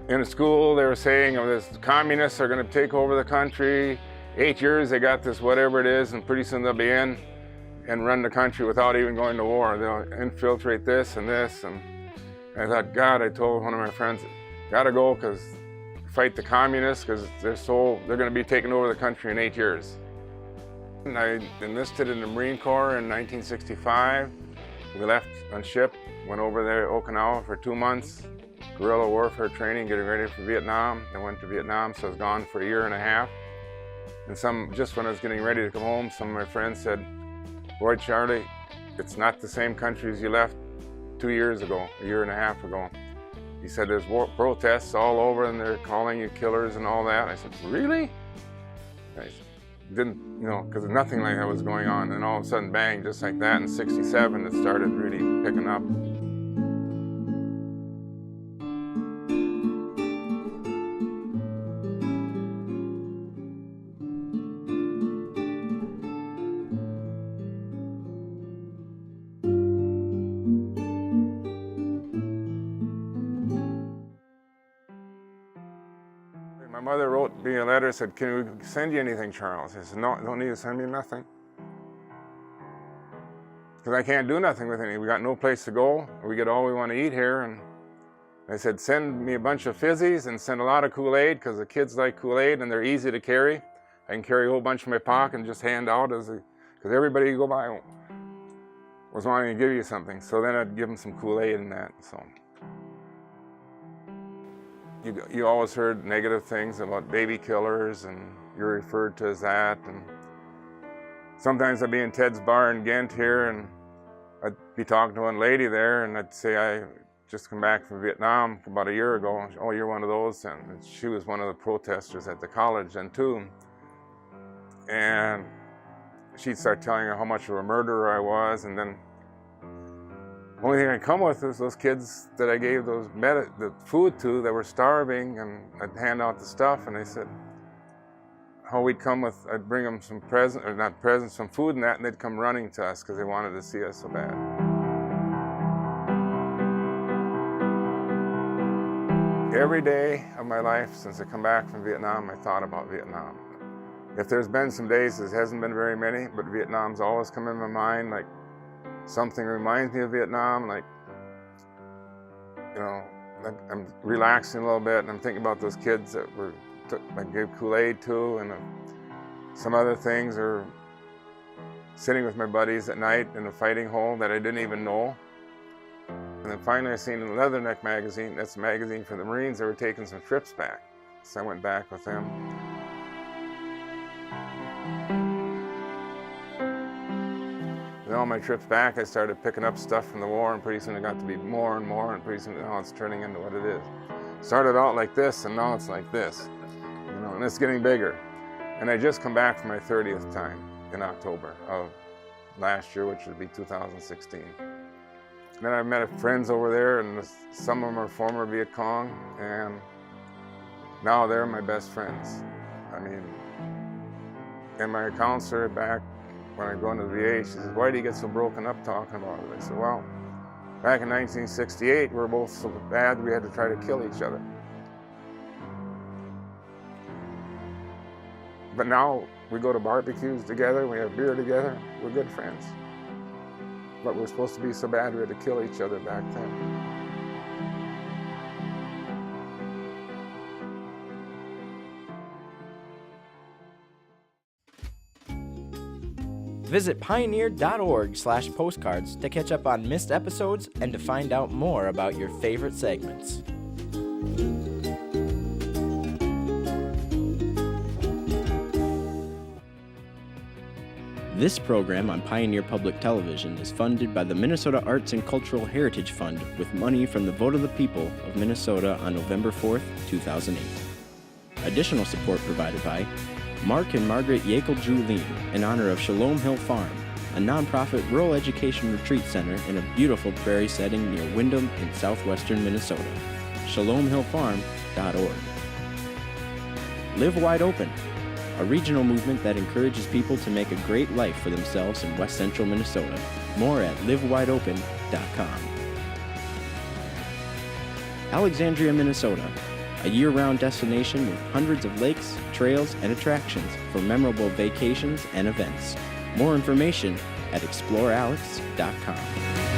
in school they were saying, oh, this communists are going to take over the country. 8 years they got this whatever it is, and pretty soon they'll be in and run the country without even going to war. They'll infiltrate this and this. And I thought, God, I told one of my friends, gotta go because fight the communists because they're going to be taking over the country in 8 years. And I enlisted in the Marine Corps in 1965. We left on ship, went over there to Okinawa for 2 months, guerrilla warfare training, getting ready for Vietnam. I went to Vietnam, so I was gone for 1.5 years. And just when I was getting ready to come home, some of my friends said, boy, Charlie, it's not the same country as you left 2 years ago, 1.5 years ago. He said, there's protests all over and they're calling you killers and all that. I said, really? I didn't, because nothing like that was going on. And all of a sudden, bang, just like that in '67, it started really picking up. My mother wrote me a letter, said, can we send you anything, Charles? I said, no, don't need to send me nothing. Because I can't do nothing with anything. We got no place to go. We get all we want to eat here. And I said, send me a bunch of fizzies and send a lot of Kool-Aid, because the kids like Kool-Aid and they're easy to carry. I can carry a whole bunch in my pocket and just hand out, because everybody you go by was wanting to give you something. So then I'd give them some Kool-Aid and that. So. You always heard negative things about baby killers, and you're referred to as that. And sometimes I'd be in Ted's bar in Ghent here, and I'd be talking to one lady there, and I'd say, I just come back from Vietnam about 1 year ago. Oh, you're one of those? And she was one of the protesters at the college then too. And she'd start telling her how much of a murderer I was, and then the only thing I'd come with is those kids that I gave the food to that were starving, and I'd hand out the stuff, and they said how we'd come with, I'd bring them some some food and that, and they'd come running to us because they wanted to see us so bad. Every day of my life since I come back from Vietnam, I thought about Vietnam. If there's been some days, there hasn't been very many, but Vietnam's always come in my mind, like something reminds me of Vietnam, like I'm relaxing a little bit, and I'm thinking about those kids that I gave Kool-Aid to, and some other things, or sitting with my buddies at night in a fighting hole that I didn't even know. And then finally I seen in Leatherneck magazine, that's a magazine for the Marines, they were taking some trips back. So I went back with them. And on my trips back, I started picking up stuff from the war, and pretty soon it got to be more and more, and pretty soon now it's turning into what it is. Started out like this, and now it's like this, and it's getting bigger. And I just come back for my 30th time in October of last year, which would be 2016. And then I met friends over there, and some of them are former Viet Cong, and now they're my best friends. I mean, and my counselor back when I go into the VA, she says, why do you get so broken up talking about it? I said, well, back in 1968, we were both so bad we had to try to kill each other. But now we go to barbecues together, we have beer together, we're good friends. But we're supposed to be so bad we had to kill each other back then. Visit pioneer.org/postcards to catch up on missed episodes and to find out more about your favorite segments. This program on Pioneer Public Television is funded by the Minnesota Arts and Cultural Heritage Fund with money from the vote of the people of Minnesota on November 4th, 2008. Additional support provided by Mark and Margaret Yakel-Julien in honor of Shalom Hill Farm, a nonprofit rural education retreat center in a beautiful prairie setting near Windham in southwestern Minnesota. ShalomHillFarm.org. Live Wide Open, a regional movement that encourages people to make a great life for themselves in west central Minnesota. More at livewideopen.com. Alexandria, Minnesota, a year-round destination with hundreds of lakes, trails, and attractions for memorable vacations and events. More information at explorealex.com.